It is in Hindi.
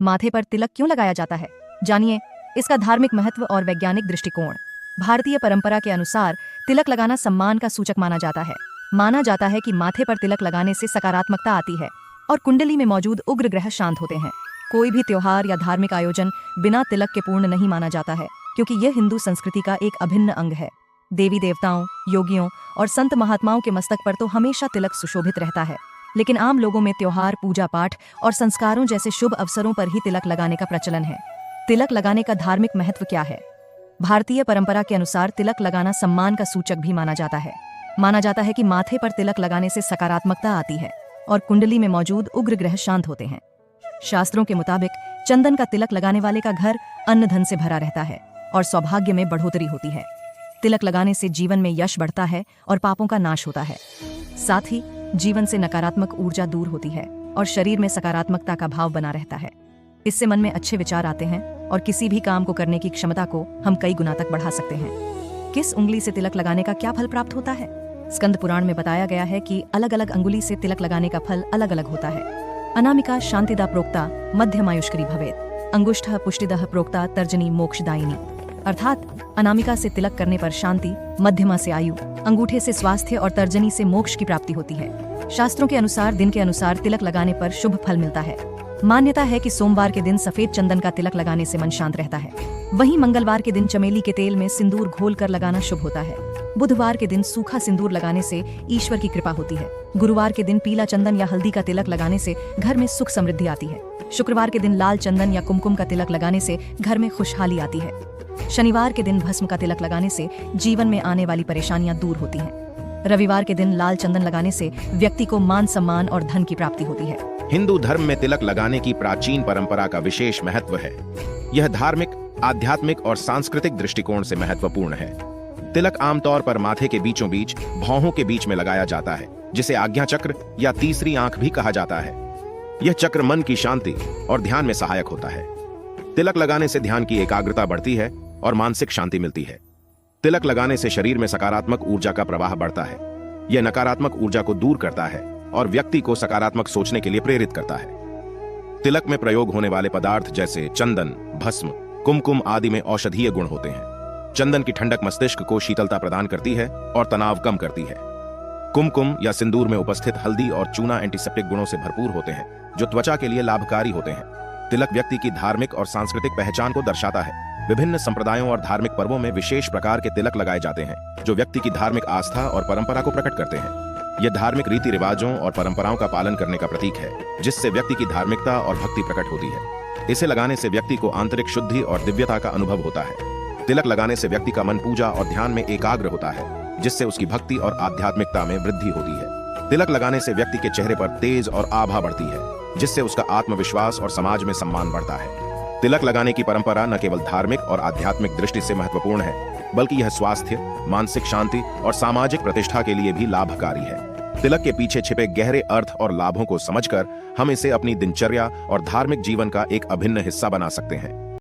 माथे पर तिलक क्यों लगाया जाता है, जानिए इसका धार्मिक महत्व और वैज्ञानिक दृष्टिकोण। भारतीय परंपरा के अनुसार तिलक लगाना सम्मान का सूचक माना जाता है। माना जाता है कि माथे पर तिलक लगाने से सकारात्मकता आती है और कुंडली में मौजूद उग्र ग्रह शांत होते हैं। कोई भी त्योहार या धार्मिक आयोजन बिना तिलक के पूर्ण नहीं माना जाता है, क्योंकि यह हिंदू संस्कृति का एक अभिन्न अंग है। देवी देवताओं, योगियों और संत महात्माओं के मस्तक पर तो हमेशा तिलक सुशोभित रहता है, लेकिन आम लोगों में त्योहार, पूजा पाठ और संस्कारों जैसे शुभ अवसरों पर ही तिलक लगाने का प्रचलन है। तिलक लगाने का धार्मिक महत्व क्या है? भारतीय परंपरा के अनुसार तिलक लगाना सम्मान का सूचक भी माना जाता है। माना जाता है कि माथे पर तिलक लगाने से सकारात्मकता आती है और कुंडली में मौजूद उग्र ग्रह शांत होते हैं। शास्त्रों के मुताबिक चंदन का तिलक लगाने वाले का घर अन्न धन से भरा रहता है और सौभाग्य में बढ़ोतरी होती है। तिलक लगाने से जीवन में यश बढ़ता है और पापों का नाश होता है। साथ ही जीवन से नकारात्मक ऊर्जा दूर होती है और शरीर में सकारात्मकता का भाव बना रहता है। इससे मन में अच्छे विचार आते हैं और किसी भी काम को करने की क्षमता को हम कई गुना तक बढ़ा सकते हैं। किस उंगली से तिलक लगाने का क्या फल प्राप्त होता है? स्कंद पुराण में बताया गया है कि अलग अलग अंगुली से तिलक लगाने का फल अलग अलग होता है। अनामिका शांतिदा प्रोक्ता मध्यमायुष्करी भवेत्, अंगुष्ठः पुष्टिदः प्रोक्ता तर्जनी मोक्षदायिनी। अर्थात अनामिका से तिलक करने पर शांति, मध्यमा से आयु, अंगूठे से स्वास्थ्य और तर्जनी से मोक्ष की प्राप्ति होती है। शास्त्रों के अनुसार दिन के अनुसार तिलक लगाने पर शुभ फल मिलता है। मान्यता है कि सोमवार के दिन सफेद चंदन का तिलक लगाने से मन शांत रहता है। वहीं मंगलवार के दिन चमेली के तेल में सिंदूर घोलकर लगाना शुभ होता है। बुधवार के दिन सूखा सिंदूर लगाने से ईश्वर की कृपा होती है। गुरुवार के दिन पीला चंदन या हल्दी का तिलक लगाने से घर में सुख समृद्धि आती है। शुक्रवार के दिन लाल चंदन या कुमकुम का तिलक लगाने से घर में खुशहाली आती है। शनिवार के दिन भस्म का तिलक लगाने से जीवन में आने वाली परेशानियां दूर होती हैं। रविवार के दिन लाल चंदन लगाने से व्यक्ति को मान सम्मान और धन की प्राप्ति होती है। हिंदू धर्म में तिलक लगाने की प्राचीन परंपरा का विशेष महत्व है। यह धार्मिक, आध्यात्मिक और सांस्कृतिक दृष्टिकोण से महत्वपूर्ण है। तिलक आमतौर पर माथे के बीचों बीच भौहों के बीच में लगाया जाता है, जिसे आज्ञा चक्र या तीसरी आंख भी कहा जाता है। यह चक्र मन की शांति और ध्यान में सहायक होता है। तिलक लगाने से ध्यान की एकाग्रता बढ़ती है और मानसिक शांति मिलती है। तिलक लगाने से शरीर में सकारात्मक ऊर्जा का प्रवाह बढ़ता है। यह नकारात्मक ऊर्जा को दूर करता है और व्यक्ति को सकारात्मक सोचने के लिए प्रेरित करता है। तिलक में प्रयोग होने वाले पदार्थ जैसे चंदन, भस्म, कुमकुम आदि में औषधीय गुण होते हैं। चंदन की ठंडक मस्तिष्क को शीतलता प्रदान करती है और तनाव कम करती है। कुमकुम या सिंदूर में उपस्थित हल्दी और चूना एंटीसेप्टिक गुणों से भरपूर होते हैं, जो त्वचा के लिए लाभकारी होते हैं। तिलक व्यक्ति की धार्मिक और सांस्कृतिक पहचान को दर्शाता है। विभिन्न संप्रदायों और धार्मिक पर्वों में विशेष प्रकार के तिलक लगाए जाते हैं, जो व्यक्ति की धार्मिक आस्था और परंपरा को प्रकट करते हैं। यह धार्मिक रीति रिवाजों और परंपराओं का पालन करने का प्रतीक है, जिससे व्यक्ति की धार्मिकता और भक्ति प्रकट होती है। इसे लगाने से व्यक्ति को आंतरिक शुद्धि और दिव्यता का अनुभव होता है। तिलक लगाने से व्यक्ति का मन पूजा और ध्यान में एकाग्र होता है, जिससे उसकी भक्ति और आध्यात्मिकता में वृद्धि होती है। तिलक लगाने से व्यक्ति के चेहरे पर तेज और आभा बढ़ती है, जिससे उसका आत्मविश्वास और समाज में सम्मान बढ़ता है। तिलक लगाने की परंपरा न केवल धार्मिक और आध्यात्मिक दृष्टि से महत्वपूर्ण है, बल्कि यह स्वास्थ्य, मानसिक शांति और सामाजिक प्रतिष्ठा के लिए भी लाभकारी है। तिलक के पीछे छिपे गहरे अर्थ और लाभों को समझकर हम इसे अपनी दिनचर्या और धार्मिक जीवन का एक अभिन्न हिस्सा बना सकते हैं।